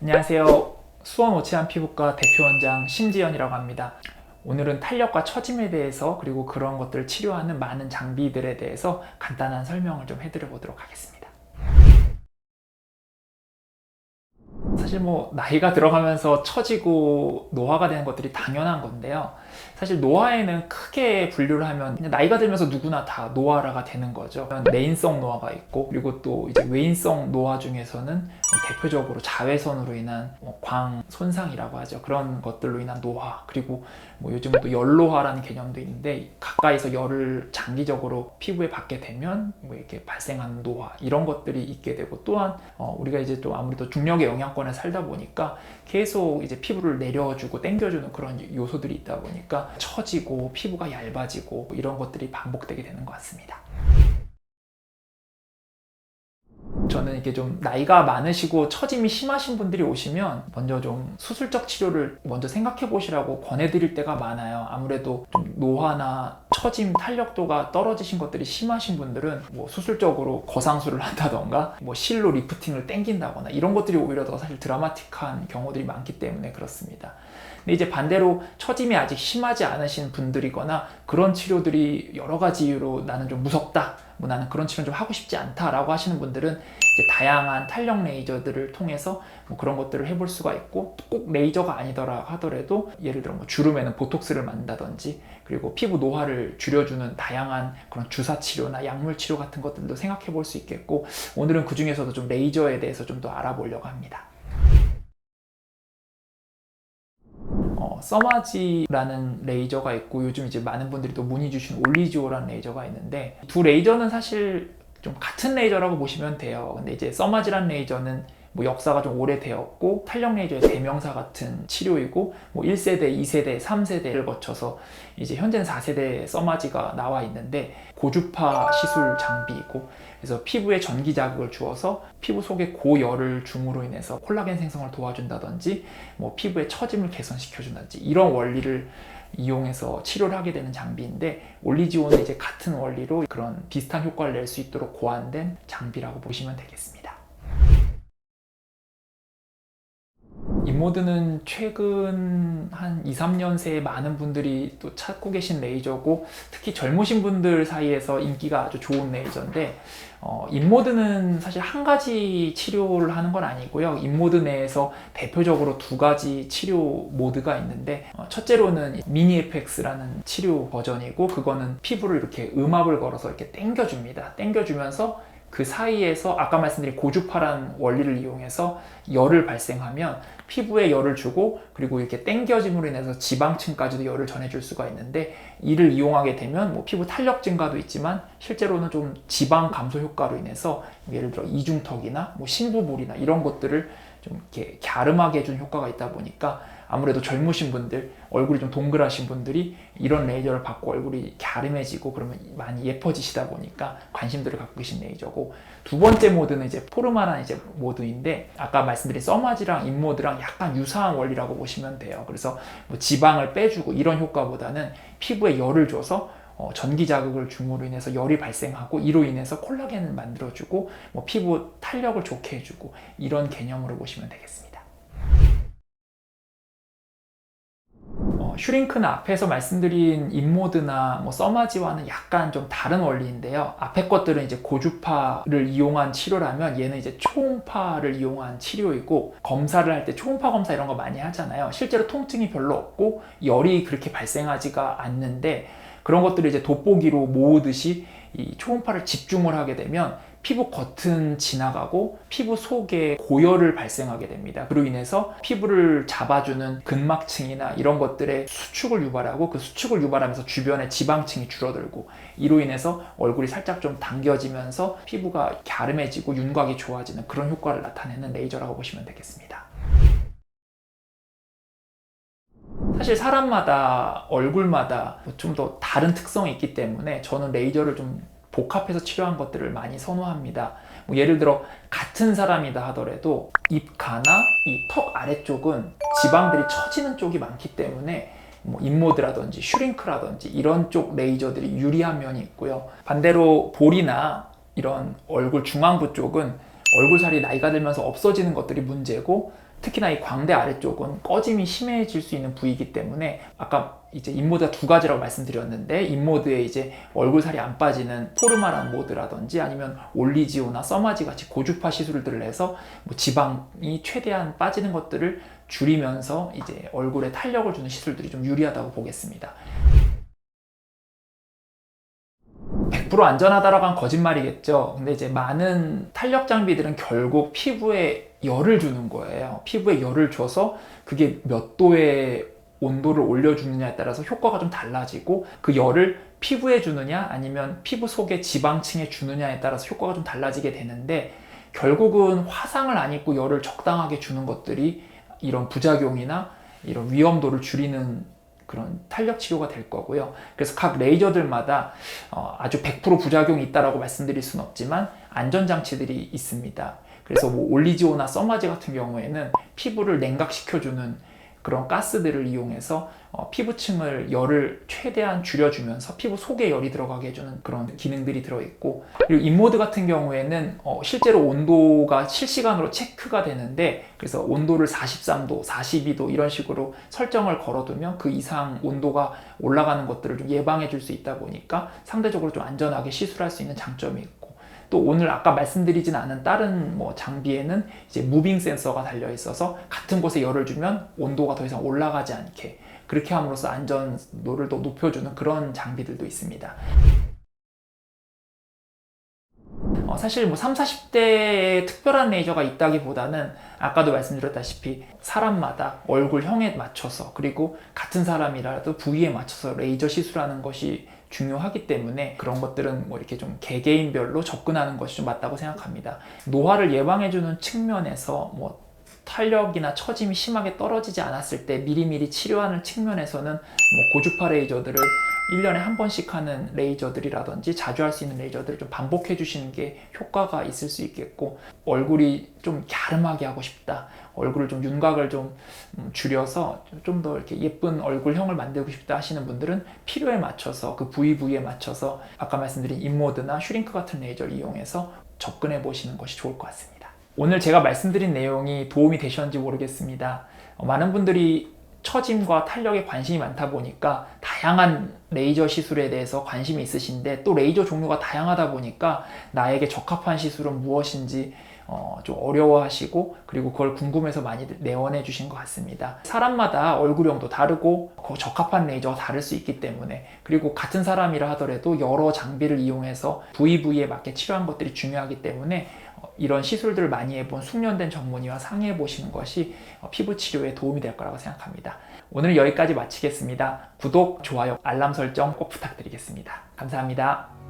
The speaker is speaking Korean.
안녕하세요. 수원 오치안 피부과 대표원장 심지연이라고 합니다. 오늘은 탄력과 처짐에 대해서 그리고 그런 것들을 치료하는 많은 장비들에 대해서 간단한 설명을 좀 해드려 보도록 하겠습니다. 사실 나이가 들어가면서 처지고 노화가 되는 것들이 당연한 건데요. 사실 노화에는 크게 분류를 하면 그냥 나이가 들면서 누구나 다 노화가 되는 거죠. 내인성 노화가 있고, 그리고 또 이제 외인성 노화 중에서는 대표적으로 자외선으로 인한 광 손상이라고 하죠. 그런 것들로 인한 노화, 그리고 요즘은 또 열노화라는 개념도 있는데, 가까이서 열을 장기적으로 피부에 받게 되면 이렇게 발생하는 노화, 이런 것들이 있게 되고, 또한 우리가 이제 또 아무래도 중력의 영향권에 살다 보니까 계속 이제 피부를 내려주고 당겨주는 그런 요소들이 있다 보니까 처지고 피부가 얇아지고 이런 것들이 반복되게 되는 것 같습니다. 저는 이게 좀 나이가 많으시고 처짐이 심하신 분들이 오시면 먼저 좀 수술적 치료를 먼저 생각해 보시라고 권해드릴 때가 많아요. 아무래도 좀 노화나 처짐, 탄력도가 떨어지신 것들이 심하신 분들은 수술적으로 거상술을 한다던가 실로 리프팅을 당긴다거나 이런 것들이 오히려 더 사실 드라마틱한 경우들이 많기 때문에 그렇습니다. 근데 이제 반대로 처짐이 아직 심하지 않으신 분들이거나 그런 치료들이 여러 가지 이유로 나는 좀 무섭다, 나는 그런 치료는 좀 하고 싶지 않다라고 하시는 분들은 이제 다양한 탄력 레이저들을 통해서 그런 것들을 해볼 수가 있고, 꼭 레이저가 아니더라 하더라도 예를 들어 주름에는 보톡스를 맞는다든지, 그리고 피부 노화를 줄여주는 다양한 그런 주사 치료나 약물 치료 같은 것들도 생각해 볼 수 있겠고, 오늘은 그 중에서도 좀 레이저에 대해서 좀 더 알아보려고 합니다. 써마지라는 레이저가 있고, 요즘 이제 많은 분들이 또 문의 주신 올리지오라는 레이저가 있는데, 두 레이저는 사실 좀 같은 레이저라고 보시면 돼요. 근데 이제 써마지라는 레이저는 역사가 좀 오래되었고, 탄력 레이저의 대명사 같은 치료이고, 1세대, 2세대, 3세대를 거쳐서 이제 현재는 4세대 써마지가 나와 있는데, 고주파 시술 장비이고, 그래서 피부에 전기 자극을 주어서 피부 속에 고열을 줌으로 인해서 콜라겐 생성을 도와준다든지, 피부의 처짐을 개선시켜준다든지, 이런 원리를 이용해서 치료를 하게 되는 장비인데, 올리지오는 이제 같은 원리로 그런 비슷한 효과를 낼 수 있도록 고안된 장비라고 보시면 되겠습니다. 인모드는 최근 한 2, 3년 새에 많은 분들이 또 찾고 계신 레이저고, 특히 젊으신 분들 사이에서 인기가 아주 좋은 레이저인데, 인모드는 사실 한 가지 치료를 하는 건 아니고요. 인모드 내에서 대표적으로 두 가지 치료 모드가 있는데, 첫째로는 미니 FX라는 치료 버전이고, 그거는 피부를 이렇게 음압을 걸어서 이렇게 당겨줍니다. 당겨주면서 그 사이에서 아까 말씀드린 고주파라는 원리를 이용해서 열을 발생하면 피부에 열을 주고, 그리고 이렇게 당겨짐으로 인해서 지방층까지도 열을 전해줄 수가 있는데, 이를 이용하게 되면 피부 탄력 증가도 있지만 실제로는 좀 지방 감소 효과로 인해서 예를 들어 이중턱이나 심부볼이나 이런 것들을 좀 이렇게 갸름하게 해준 효과가 있다 보니까, 아무래도 젊으신 분들, 얼굴이 좀 동그라신 분들이 이런 레이저를 받고 얼굴이 갸름해지고 그러면 많이 예뻐지시다 보니까 관심들을 갖고 계신 레이저고, 두 번째 모드는 이제 포르마라는 이제 모드인데, 아까 말씀드린 써마지랑 인모드랑 약간 유사한 원리라고 보시면 돼요. 그래서 지방을 빼주고 이런 효과보다는 피부에 열을 줘서 전기 자극을 줌으로 인해서 열이 발생하고, 이로 인해서 콜라겐을 만들어주고 피부 탄력을 좋게 해주고, 이런 개념으로 보시면 되겠습니다. 슈링크는 앞에서 말씀드린 인모드나 써마지와는 약간 좀 다른 원리인데요. 앞에 것들은 이제 고주파를 이용한 치료라면, 얘는 이제 초음파를 이용한 치료이고, 검사를 할 때 초음파 검사 이런 거 많이 하잖아요. 실제로 통증이 별로 없고 열이 그렇게 발생하지가 않는데, 그런 것들을 이제 돋보기로 모으듯이 이 초음파를 집중을 하게 되면 피부 겉은 지나가고 피부 속에 고열을 발생하게 됩니다. 그로 인해서 피부를 잡아주는 근막층이나 이런 것들의 수축을 유발하고, 그 수축을 유발하면서 주변의 지방층이 줄어들고, 이로 인해서 얼굴이 살짝 좀 당겨지면서 피부가 갸름해지고 윤곽이 좋아지는 그런 효과를 나타내는 레이저라고 보시면 되겠습니다. 사실 사람마다 얼굴마다 좀 더 다른 특성이 있기 때문에 저는 레이저를 좀 복합해서 치료한 것들을 많이 선호합니다. 예를 들어 같은 사람이다 하더라도 입가나 이 턱 아래쪽은 지방들이 처지는 쪽이 많기 때문에 인모드라든지 슈링크라든지 이런 쪽 레이저들이 유리한 면이 있고요. 반대로 볼이나 이런 얼굴 중앙부 쪽은 얼굴살이 나이가 들면서 없어지는 것들이 문제고, 특히나 이 광대 아래쪽은 꺼짐이 심해질 수 있는 부위이기 때문에 아까 이제 인모드가 두 가지라고 말씀드렸는데 인모드에 이제 얼굴살이 안 빠지는 포르마란 모드라든지 아니면 올리지오나 써마지 같이 고주파 시술들을 해서 뭐 지방이 최대한 빠지는 것들을 줄이면서 이제 얼굴에 탄력을 주는 시술들이 좀 유리하다고 보겠습니다. 100% 안전하다라고 하면 거짓말이겠죠. 근데 이제 많은 탄력 장비들은 결국 피부에 열을 주는 거예요. 피부에 열을 줘서 그게 몇 도의 온도를 올려주느냐에 따라서 효과가 좀 달라지고 그 열을 피부에 주느냐 아니면 피부 속의 지방층에 주느냐에 따라서 효과가 좀 달라지게 되는데 결국은 화상을 안 입고 열을 적당하게 주는 것들이 이런 부작용이나 이런 위험도를 줄이는 그런 탄력 치료가 될 거고요. 그래서 각 레이저들마다 아주 100% 부작용이 있다라고 말씀드릴 수는 없지만 안전장치들이 있습니다. 그래서 뭐 올리지오나 써마지 같은 경우에는 피부를 냉각시켜주는 그런 가스들을 이용해서 피부층을 열을 최대한 줄여주면서 피부 속에 열이 들어가게 해주는 그런 기능들이 들어있고, 그리고 인모드 같은 경우에는 실제로 온도가 실시간으로 체크가 되는데 그래서 온도를 43도, 42도 이런 식으로 설정을 걸어두면 그 이상 온도가 올라가는 것들을 좀 예방해 줄 수 있다 보니까 상대적으로 좀 안전하게 시술할 수 있는 장점이 있고, 또 오늘 아까 말씀드리진 않은 다른 뭐 장비에는 이제 무빙 센서가 달려 있어서 같은 곳에 열을 주면 온도가 더 이상 올라가지 않게 그렇게 함으로써 안전도를 더 높여주는 그런 장비들도 있습니다. 사실 뭐 30, 40대에 특별한 레이저가 있다기보다는 아까도 말씀드렸다시피 사람마다 얼굴형에 맞춰서 그리고 같은 사람이라도 부위에 맞춰서 레이저 시술하는 것이 중요하기 때문에 그런 것들은 뭐 이렇게 좀 개개인별로 접근하는 것이 좀 맞다고 생각합니다. 노화를 예방해주는 측면에서 뭐 탄력이나 처짐이 심하게 떨어지지 않았을 때 미리미리 치료하는 측면에서는 뭐 고주파 레이저들을 1년에 한 번씩 하는 레이저들이라든지 자주 할 수 있는 레이저들을 좀 반복해 주시는 게 효과가 있을 수 있겠고, 얼굴이 좀 갸름하게 하고 싶다, 얼굴을 좀 윤곽을 좀 줄여서 좀 더 이렇게 예쁜 얼굴형을 만들고 싶다 하시는 분들은 필요에 맞춰서 그 부위에 맞춰서 아까 말씀드린 인모드나 슈링크 같은 레이저를 이용해서 접근해 보시는 것이 좋을 것 같습니다. 오늘 제가 말씀드린 내용이 도움이 되셨는지 모르겠습니다. 많은 분들이 처짐과 탄력에 관심이 많다 보니까 다양한 레이저 시술에 대해서 관심이 있으신데 또 레이저 종류가 다양하다 보니까 나에게 적합한 시술은 무엇인지 좀 어려워하시고 그리고 그걸 궁금해서 많이 내원해 주신 것 같습니다. 사람마다 얼굴형도 다르고 적합한 레이저가 다를 수 있기 때문에, 그리고 같은 사람이라 하더라도 여러 장비를 이용해서 부위에 맞게 치료한 것들이 중요하기 때문에 이런 시술들을 많이 해본 숙련된 전문의와 상의해 보시는 것이 피부 치료에 도움이 될 거라고 생각합니다. 오늘 여기까지 마치겠습니다. 구독, 좋아요, 알람 설정 꼭 부탁드리겠습니다. 감사합니다.